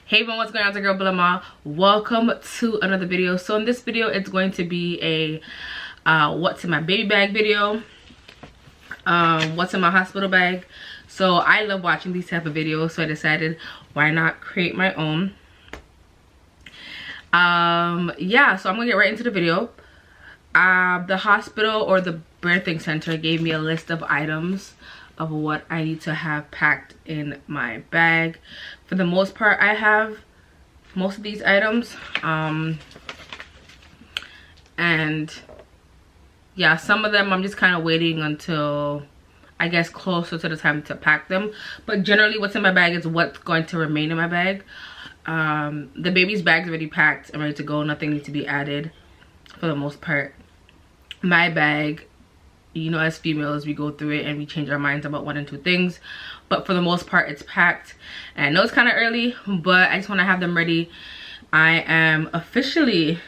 Hey everyone, what's going on? It's your girl Blama. Welcome to another video. So in this video, it's going to be a what's in my baby bag video, what's in my hospital bag. So I love watching these type of videos, so I decided why not create my own. Yeah, so I'm gonna get right into the video. The hospital or the birthing center gave me a list of items of what I need to have packed in my bag. For the most part, I have most of these items, and yeah, some of them I'm just kind of waiting until I guess closer to the time to pack them. But generally what's in my bag is what's going to remain in my bag. The baby's bag's already packed and ready to go. Nothing needs to be added for the most part. My bag, you know, as females, we go through it and we change our minds about one and two things, but for the most part it's packed. And I know it's kind of early, but I just want to have them ready. I am officially,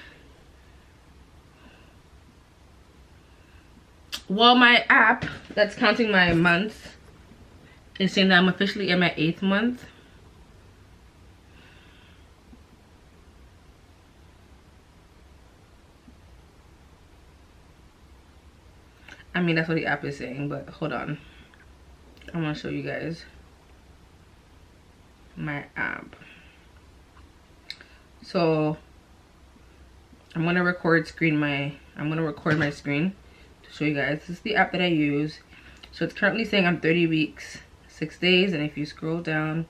well, my app that's counting my months is saying that I'm officially in my 8th month. I mean, that's what the app is saying, but hold on. I'm gonna show you guys my app. So I'm gonna record my screen to show you guys. This is the app that I use. So it's currently saying I'm 30 weeks, 6 days, and if you scroll down,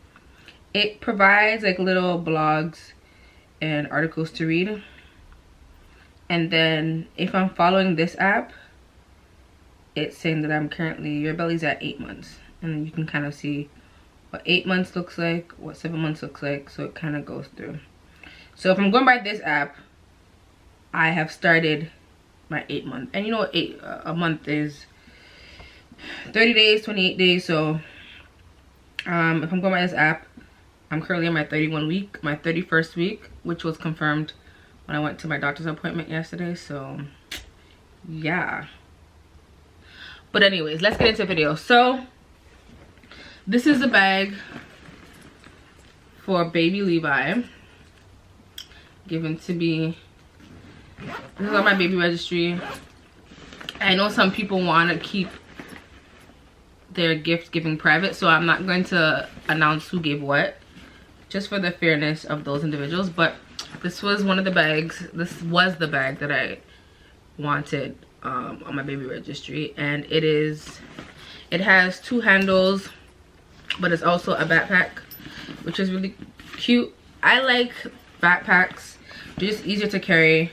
it provides like little blogs and articles to read. And then if I'm following this app, it's saying that I'm currently, your belly's at 8 months, and then you can kind of see what 8 months looks like, what 7 months looks like, so it kind of goes through. So if I'm going by this app, I have started my 8 month, and you know, a month is 30 days, 28 days. So if I'm going by this app, I'm currently in my 31st week, which was confirmed when I went to my doctor's appointment yesterday. So yeah. But anyways, let's get into the video. So this is a bag for baby Levi, given to me. This is on my baby registry. I know some people want to keep their gift giving private, so I'm not going to announce who gave what, just for the fairness of those individuals. But this was one of the bags. This was the bag that I wanted on my baby registry, and it has 2 handles, but it's also a backpack, which is really cute. I like backpacks. They're just easier to carry.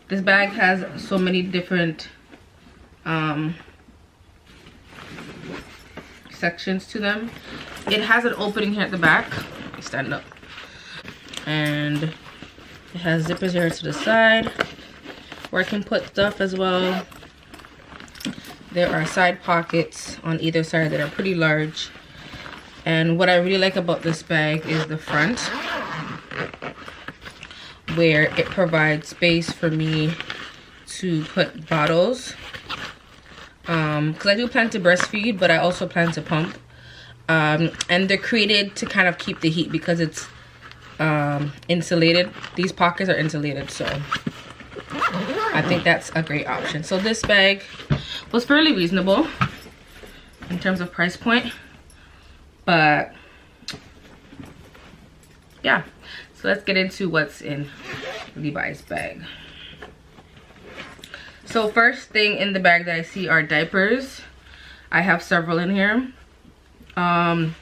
This bag has so many different sections to them. It has an opening here at the back. Stand up. And it has zippers here to the side where I can put stuff as well. There are side pockets on either side that are pretty large. And what I really like about this bag is the front, where it provides space for me to put bottles. Because I do plan to breastfeed, but I also plan to pump. And they're created to kind of keep the heat because it's insulated. These pockets are insulated, so I think that's a great option. So this bag was fairly reasonable in terms of price point, but yeah. So let's get into what's in Levi's bag. So first thing in the bag that I see are diapers. I have several in here. From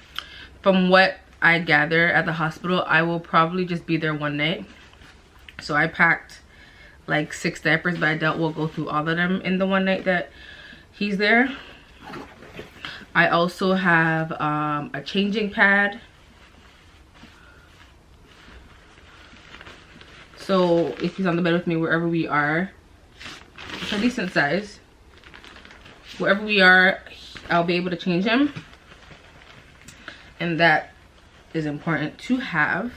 what I gather at the hospital, I will probably just be there one night. So I packed like 6 diapers, but I doubt we'll go through all of them in the one night that he's there. I also have a changing pad. So if he's on the bed with me, wherever we are, it's a decent size. Wherever we are, I'll be able to change him. And that is important to have.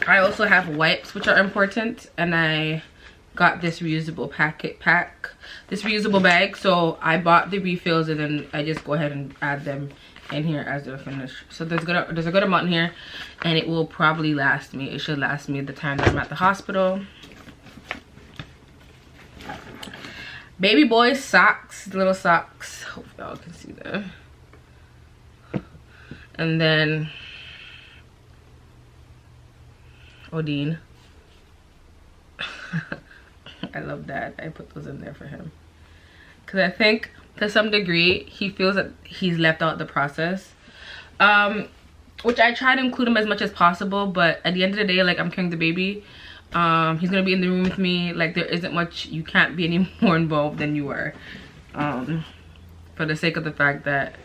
I also have wipes, which are important, and I got this reusable reusable bag. So I bought the refills and then I just go ahead and add them in here as they're finished. So there's a good amount in here, and it will probably last me. It should last me the time that I'm at the hospital. Baby boy socks, little socks. Hope y'all can see that. And then Odin. I love that. I put those in there for him. Because I think to some degree he feels that he's left out the process. Which I try to include him as much as possible, but at the end of the day, like, I'm carrying the baby. He's gonna be in the room with me. Like, there isn't much, you can't be any more involved than you are. For the sake of the fact that,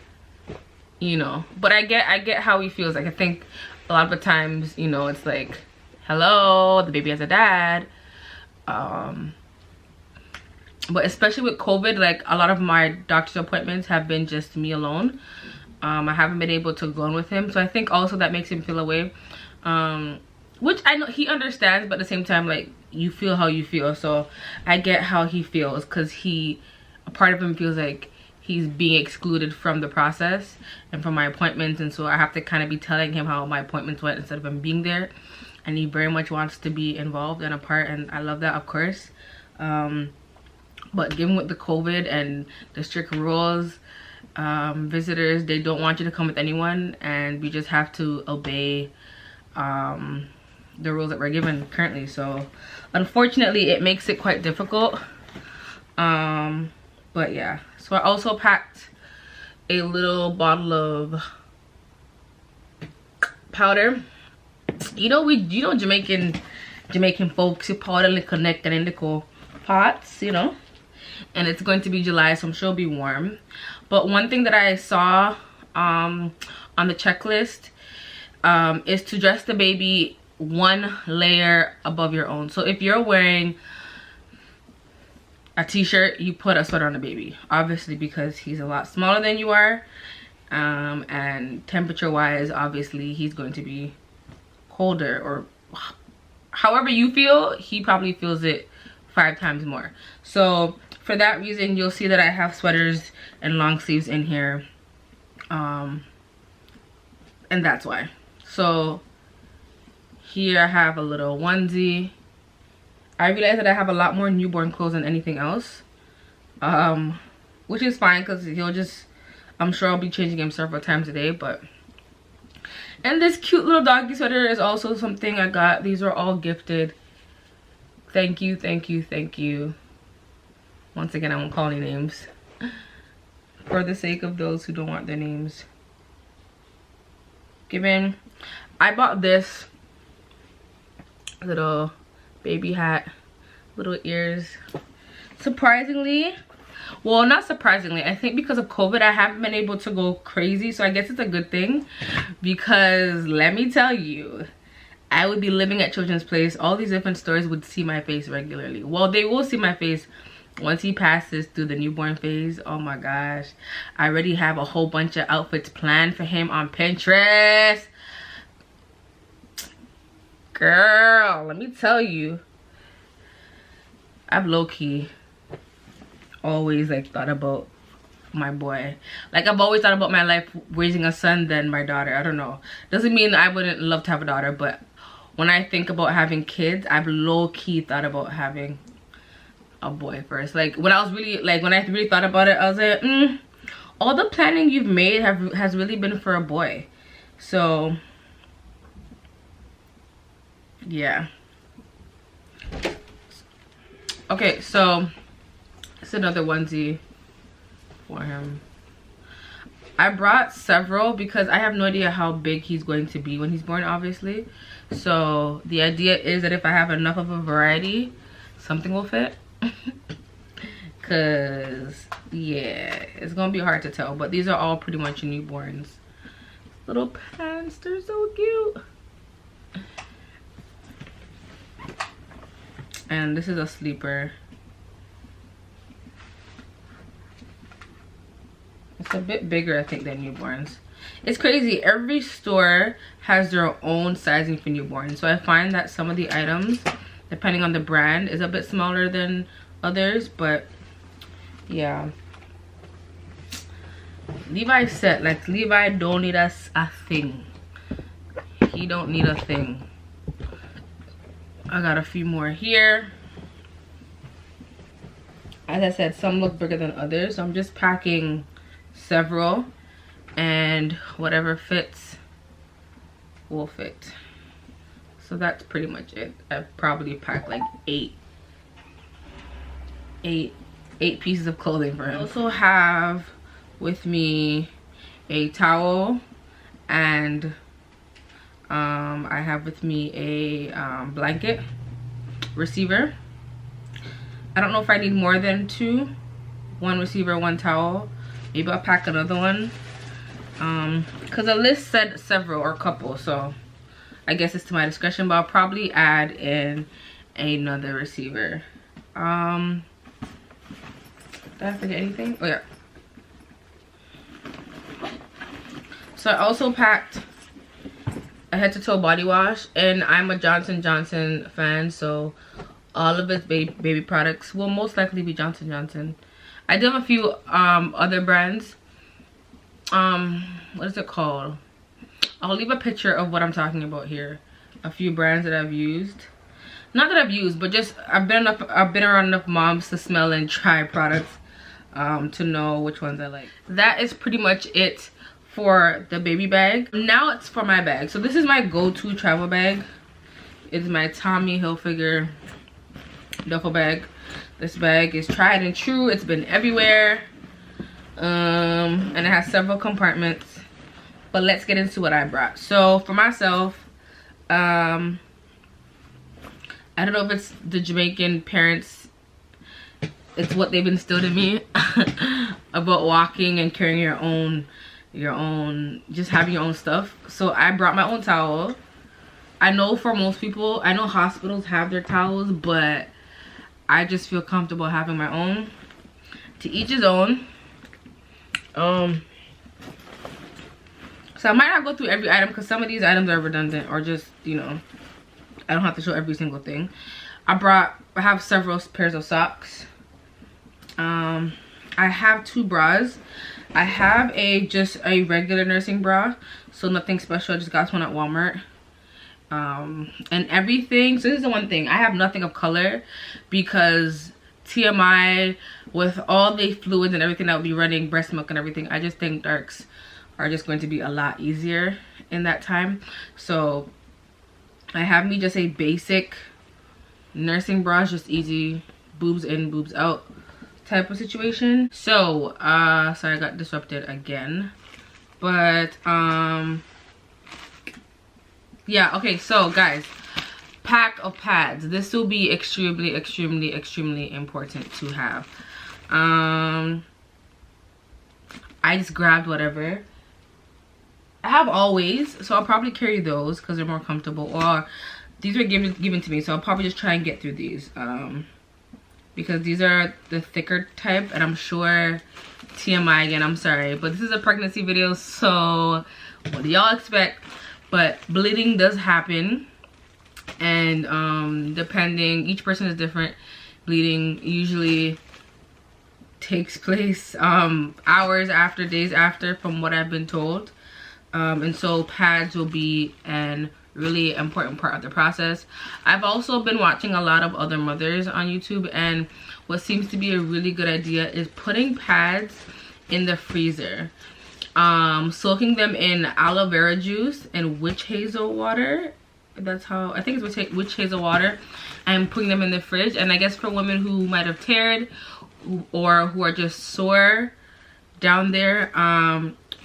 you know, but I get how he feels. Like, I think a lot of the times, you know, it's like, hello, the baby has a dad. But especially with COVID, like, a lot of my doctor's appointments have been just me alone. I haven't been able to go in with him, so I think also that makes him feel away, which I know he understands, but at the same time, like, you feel how you feel. So I get how he feels, because a part of him feels like he's being excluded from the process and from my appointments, and so I have to kind of be telling him how my appointments went instead of him being there. And he very much wants to be involved and a part, and I love that, of course. But given with the COVID and the strict rules, visitors, they don't want you to come with anyone, and we just have to obey the rules that we're given currently. So unfortunately it makes it quite difficult. But yeah, so I also packed a little bottle of powder. You know Jamaican folks, you powder like connect and indico pots, you know, and it's going to be July, so I'm sure it'll be warm. But one thing that I saw on the checklist is to dress the baby one layer above your own. So if you're wearing a t-shirt, you put a sweater on the baby, obviously, because he's a lot smaller than you are, and temperature wise, obviously he's going to be colder, or however you feel, he probably feels it 5 times more. So for that reason, you'll see that I have sweaters and long sleeves in here, and that's why. So here I have a little onesie. I realize that I have a lot more newborn clothes than anything else, which is fine, because I'm sure I'll be changing him several times a day. But, and this cute little doggy sweater is also something I got. These are all gifted. Thank you, thank you, thank you. Once again, I won't call any names for the sake of those who don't want their names given. I bought this little baby hat, little ears. Surprisingly, well, not surprisingly, I think because of COVID, I haven't been able to go crazy. So I guess it's a good thing, because let me tell you, I would be living at Children's Place. All these different stores would see my face regularly. Well, they will see my face once he passes through the newborn phase. Oh my gosh. I already have a whole bunch of outfits planned for him on Pinterest. Girl, let me tell you, I've low-key always like thought about my boy. Like, I've always thought about my life raising a son than my daughter. I don't know. Doesn't mean I wouldn't love to have a daughter, but when I think about having kids, I've low-key thought about having a boy first. Like, when I really thought about it, I was like, all the planning you've made has really been for a boy. So yeah. Okay, so it's another onesie for him. I brought several because I have no idea how big he's going to be when he's born, obviously. So the idea is that if I have enough of a variety, something will fit. Cause yeah, it's gonna be hard to tell, but these are all pretty much newborns. Little pants, they're so cute. And this is a sleeper. It's a bit bigger, I think, than newborns. It's crazy. Every store has their own sizing for newborns. So I find that some of the items, depending on the brand, is a bit smaller than others. But yeah. Levi's set. Like, Levi don't need us a thing. He don't need a thing. I got a few more here. As I said, some look bigger than others, so I'm just packing several, and whatever fits will fit. So that's pretty much it. I've probably packed like eight pieces of clothing for him. I also have with me a towel, and I have with me a blanket receiver. I don't know if I need more than two. One receiver, one towel. Maybe I'll pack another one. Because the list said several or couple, so I guess it's to my discretion, but I'll probably add in another receiver. Did I forget anything? Oh yeah. So I also packed a head to toe body wash, and I'm a Johnson & Johnson fan, so all of its baby products will most likely be Johnson & Johnson. I do have a few other brands. What is it called? I'll leave a picture of what I'm talking about here. A few brands that I've used. Not that I've used, but just I've been around enough moms to smell and try products to know which ones I like. That is pretty much it for the baby bag. Now it's for my bag. So this is my go-to travel bag. It's my Tommy Hilfiger duffel bag. This bag is tried and true. It's been everywhere. And it has several compartments. But let's get into what I brought. So for myself, I don't know if it's the Jamaican parents, it's what they've instilled in me about walking and carrying your own, just having your own stuff. So I brought my own towel. I know for most people, I know hospitals have their towels, but I just feel comfortable having my own. To each his own. So I might not go through every item because some of these items are redundant, or just, you know, I don't have to show every single thing. I have several pairs of socks. I have 2 bras. I have just a regular nursing bra, so nothing special. I just got one at Walmart. And everything, so this is the one thing, I have nothing of color because TMI, with all the fluids and everything that will be running, breast milk and everything, I just think darks are just going to be a lot easier in that time. So I have me just a basic nursing bra, just easy boobs in, boobs out type of situation. So sorry, I got disrupted again, but yeah, okay, so guys, pack of pads. This will be extremely important to have. I just grabbed whatever I have always, so I'll probably carry those because they're more comfortable, or these were given to me, so I'll probably just try and get through these because these are the thicker type, and I'm sure TMI again, I'm sorry, but this is a pregnancy video, so what do y'all expect? But bleeding does happen, and depending, each person is different. Bleeding usually takes place hours after, days after, from what I've been told. And so pads will be an really important part of the process. I've also been watching a lot of other mothers on YouTube, and what seems to be a really good idea is putting pads in the freezer, soaking them in aloe vera juice and witch hazel water. That's how I think it's witch hazel water, and putting them in the fridge. And I guess for women who might have teared or who are just sore down there,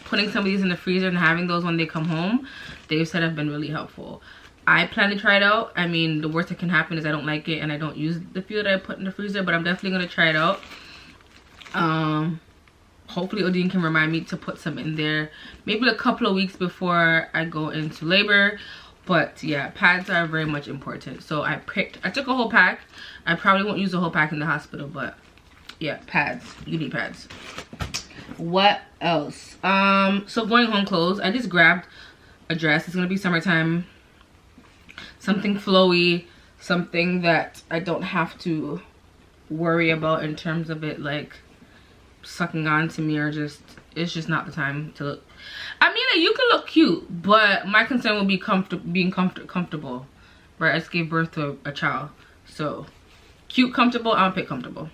putting some of these in the freezer and having those when they come home, they've said have been really helpful. I plan to try it out. I mean, the worst that can happen is I don't like it and I don't use the few that I put in the freezer, but I'm definitely going to try it out. Hopefully Odin can remind me to put some in there maybe a couple of weeks before I go into labor. But yeah, pads are very much important. So I took a whole pack. I probably won't use the whole pack in the hospital, but yeah, pads. You need pads. What else? So going home clothes, I just grabbed a dress. It's gonna be summertime. Something flowy, something that I don't have to worry about in terms of it like sucking on to me are just, it's just not the time to look. I mean, like, you can look cute, but my concern would be comfortable. Right, I just gave birth to a child. So, cute, comfortable, I'll pick comfortable.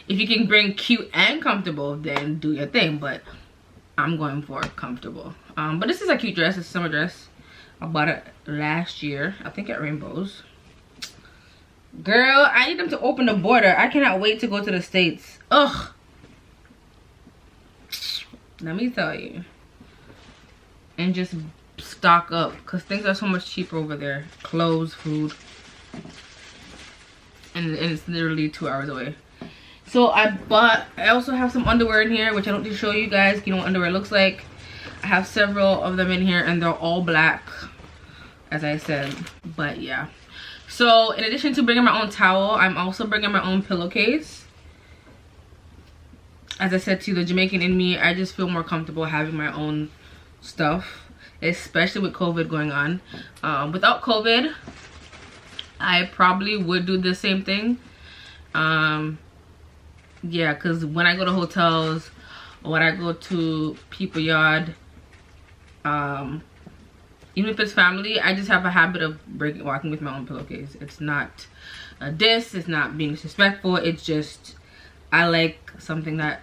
If you can bring cute and comfortable, then do your thing, but I'm going for comfortable. But this is a cute dress. It's a summer dress. I bought it last year, I think at Rainbows. Girl, I need them to open the border. I cannot wait to go to the States. Ugh. Let me tell you. And just stock up, because things are so much cheaper over there. Clothes, food. And it's literally 2 hours away. So I also have some underwear in here, which I don't need to show you guys. You know what underwear looks like. I have several of them in here, and they're all black, as I said. But yeah. So in addition to bringing my own towel, I'm also bringing my own pillowcase. As I said to you, the Jamaican in me, I just feel more comfortable having my own stuff, especially with COVID going on. Without COVID, I probably would do the same thing. Yeah, because when I go to hotels or when I go to people yard, even if it's family, I just have a habit of walking with my own pillowcase. It's not a diss, it's not being disrespectful, it's just I like something that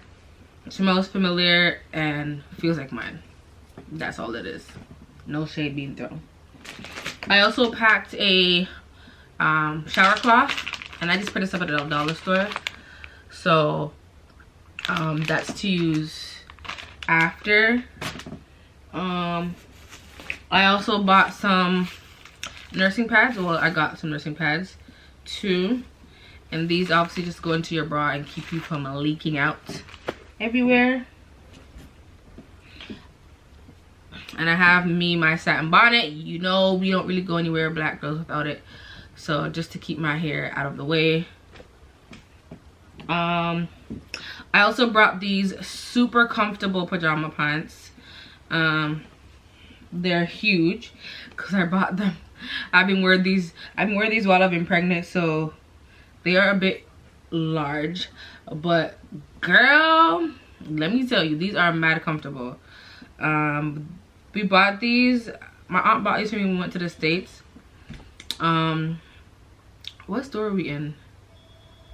smells familiar and feels like mine. That's all it is. No shade being thrown. I also packed a shower cloth, and I just put this up at a dollar store. So that's to use after. I also bought some nursing pads. Well, I got some nursing pads too, and these obviously just go into your bra and keep you from leaking out everywhere. And I have my satin bonnet. You know, we don't really go anywhere, black girls, without it. So just to keep my hair out of the way. I also brought these super comfortable pajama pants. They're huge because I bought them. I've been wearing these while I've been pregnant, so they are a bit large. But girl, let me tell you, these are mad comfortable. We bought these. My aunt bought these when we went to the States. What store are we in?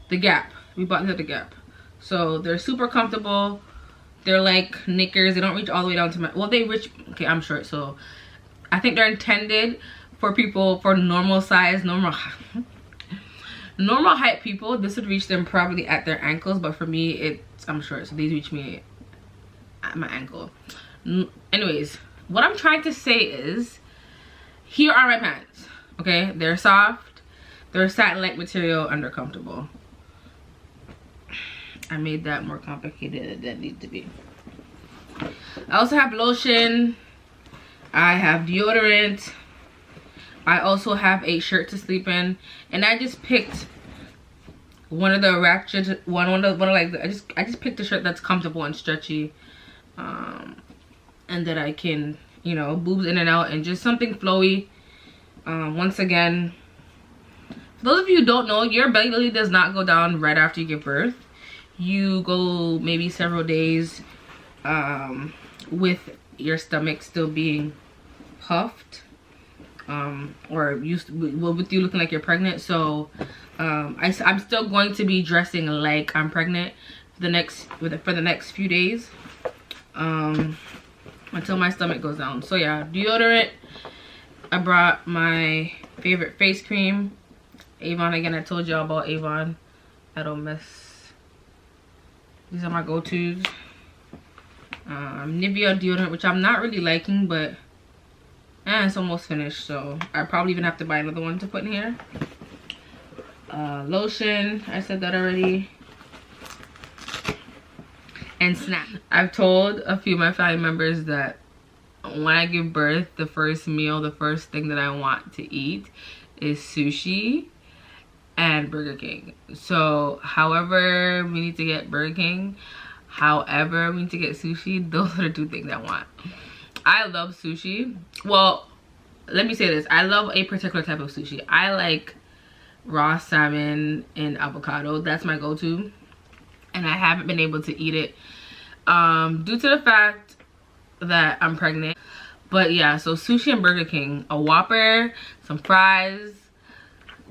The Gap. We bought these at the Gap. So they're super comfortable. They're like knickers. They don't reach all the way down to my, well, they reach, okay, I'm short, so I think they're intended for people, for normal size, normal height people. This would reach them probably at their ankles, but for me, I'm short, so these reach me at my ankle. Anyways, what I'm trying to say is, here are my pants, okay? They're soft, they're satin-like material, and they're comfortable. I made that more complicated than it needed to be. I also have lotion. I have deodorant. I also have a shirt to sleep in, and I just picked one of the ratchet I just picked a shirt that's comfortable and stretchy, and that I can, you know, boobs in and out, and just something flowy. Once again, for those of you who don't know, your belly really does not go down right after you give birth. You go maybe several days with your stomach still being puffed, or with you looking like you're pregnant. So I'm still going to be dressing like I'm pregnant for the next few days, until my stomach goes down. So yeah, deodorant. I brought my favorite face cream, Avon. Again, I told y'all about Avon. I don't miss. These are my go-tos. Nivea deodorant, which I'm not really liking, but it's almost finished, so I probably even have to buy another one to put in here. Lotion, I said that already. And snack. I've told a few of my family members that when I give birth, the first thing that I want to eat is sushi and Burger King. So however we need to get Burger King, however we need to get sushi, those are the two things I want. I love sushi. Well, let me say this, I love a particular type of sushi. I like raw salmon and avocado. That's my go-to. and I haven't been able to eat it due to the fact that I'm pregnant. But yeah, so sushi and Burger King, a Whopper, some fries.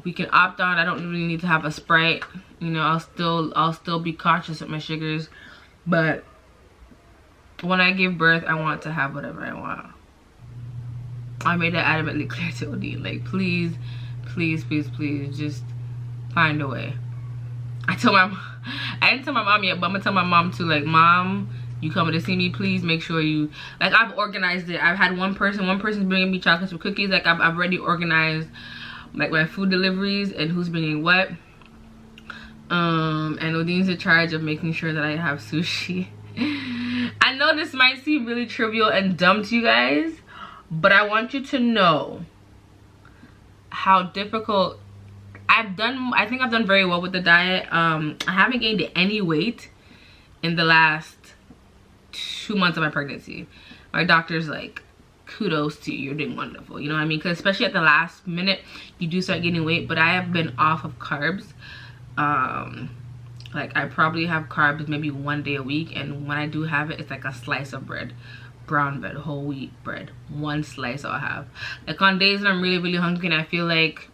We can opt out. I don't really need to have a Sprite. You know, I'll still be cautious with my sugars, but when I give birth, I want to have whatever I want. I made that adamantly clear to Odine. Like, please, please, please, please, just find a way. I didn't tell my mom yet, but I'm gonna tell my mom too. Like, Mom, you coming to see me? Please make sure you, like, I've organized it. I've had one person's bringing me chocolates with cookies. Like, I've already organized like my food deliveries and who's bringing what. And Odine's in charge of making sure that I have sushi. I know this might seem really trivial and dumb to you guys, but I want you to know how difficult I've done. I think I've done very well with the diet. I haven't gained any weight in the last 2 months of my pregnancy. My doctor's like, kudos to you, you're doing wonderful. You know what I mean? Because especially at the last minute, you do start gaining weight. But I have been off of carbs. Like, I probably have carbs maybe 1 day a week, and when I do have it, it's like a slice of bread, brown bread, whole wheat bread. One slice I'll have. Like, on days when I'm really, really hungry and I feel like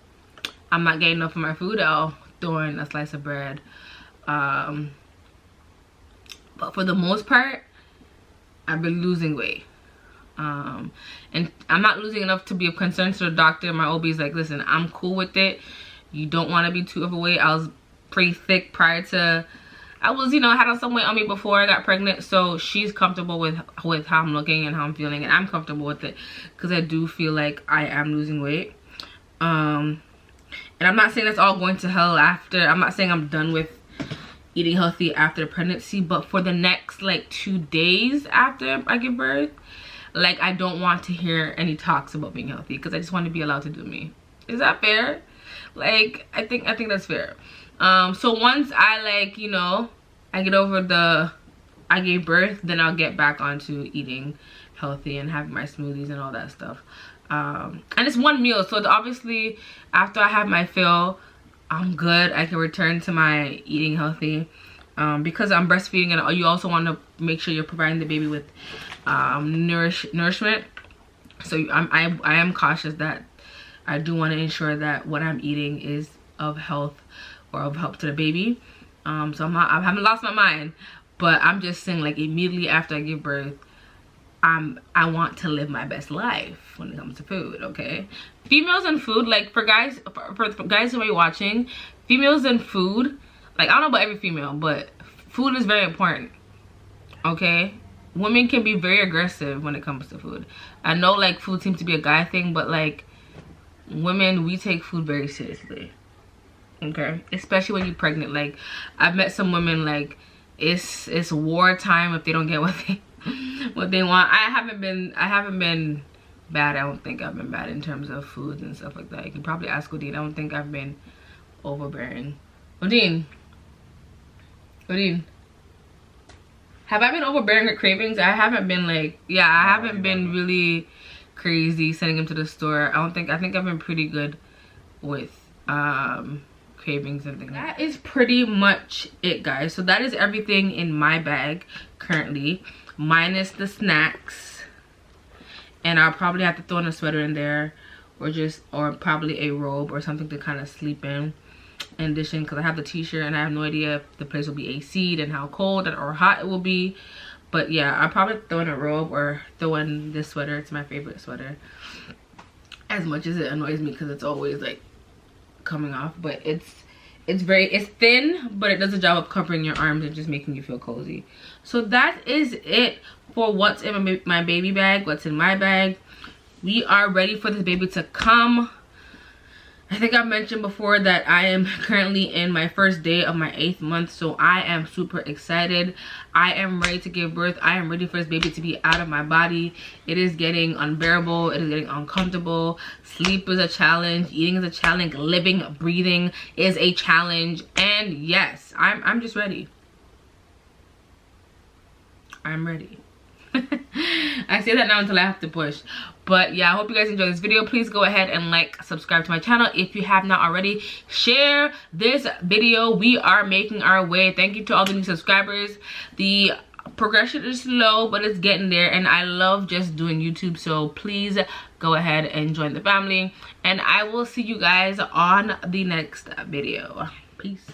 I'm not getting enough of my food, I'll throw in a slice of bread. But for the most part, I've been losing weight. And I'm not losing enough to be of concern to the doctor. My OB is like, listen, I'm cool with it. You don't want to be too overweight. I was pretty thick prior to, I was, you know, I had some weight on me before I got pregnant. So she's comfortable with how I'm looking and how I'm feeling. And I'm comfortable with it because I do feel like I am losing weight. And I'm not saying that's all going to hell after. I'm not saying I'm done with eating healthy after pregnancy. But for the next, like, 2 days after I give birth, like, I don't want to hear any talks about being healthy because I just want to be allowed to do me. Is that fair? Like, I think that's fair. So once I, like, you know, I get over I gave birth, then I'll get back onto eating healthy and having my smoothies and all that stuff. And it's one meal, so obviously after I have my fill, I'm good. I can return to my eating healthy. Because I'm breastfeeding, and you also want to make sure you're providing the baby with nourishment. So I am cautious that I do want to ensure that what I'm eating is of health or of help to the baby. So I haven't lost my mind, but I'm just saying, like, immediately after I give birth, I want to live my best life when it comes to food. Okay, females and food, like, for guys who are watching, females and food, like, I don't know about every female, but food is very important. Okay, women can be very aggressive when it comes to food. I know, like, food seems to be a guy thing, but, like, women, we take food very seriously. Okay, especially when you're pregnant. Like, I've met some women, like, it's wartime if they don't get what they want. I haven't been bad. I don't think I've been bad in terms of foods and stuff like that. You can probably ask Odine. I don't think I've been overbearing. Odine, have I been overbearing with cravings? I haven't been, like, yeah, I haven't been really crazy sending him to the store. I think I've been pretty good with cravings and things. That is pretty much it, guys. So that is everything in my bag currently, minus the snacks. And I'll probably have to throw in a sweater in there, or probably a robe or something to kind of sleep in addition, because I have the t-shirt and I have no idea if the place will be AC'd and how cold or hot it will be. But yeah, I'll probably throw in a robe or throw in this sweater. It's my favorite sweater, as much as it annoys me because it's always, like, coming off. But it's thin, but it does the job of covering your arms and just making you feel cozy. So that is it for what's in my baby bag, what's in my bag. We are ready for this baby to come. I think I mentioned before that I am currently in my first day of my 8th month, so I am super excited. I am ready to give birth. I am ready for this baby to be out of my body. It is getting unbearable. It is getting uncomfortable. Sleep is a challenge. Eating is a challenge. Living, breathing is a challenge. And yes, I'm just ready. I'm ready. I say that now until I have to push. But yeah, I hope you guys enjoyed this video. Please go ahead and like, subscribe to my channel if you have not already. Share this video. We are making our way. Thank you to all the new subscribers. The progression is slow, but it's getting there, and I love just doing YouTube, so please go ahead and join the family, and I will see you guys on the next video. Peace.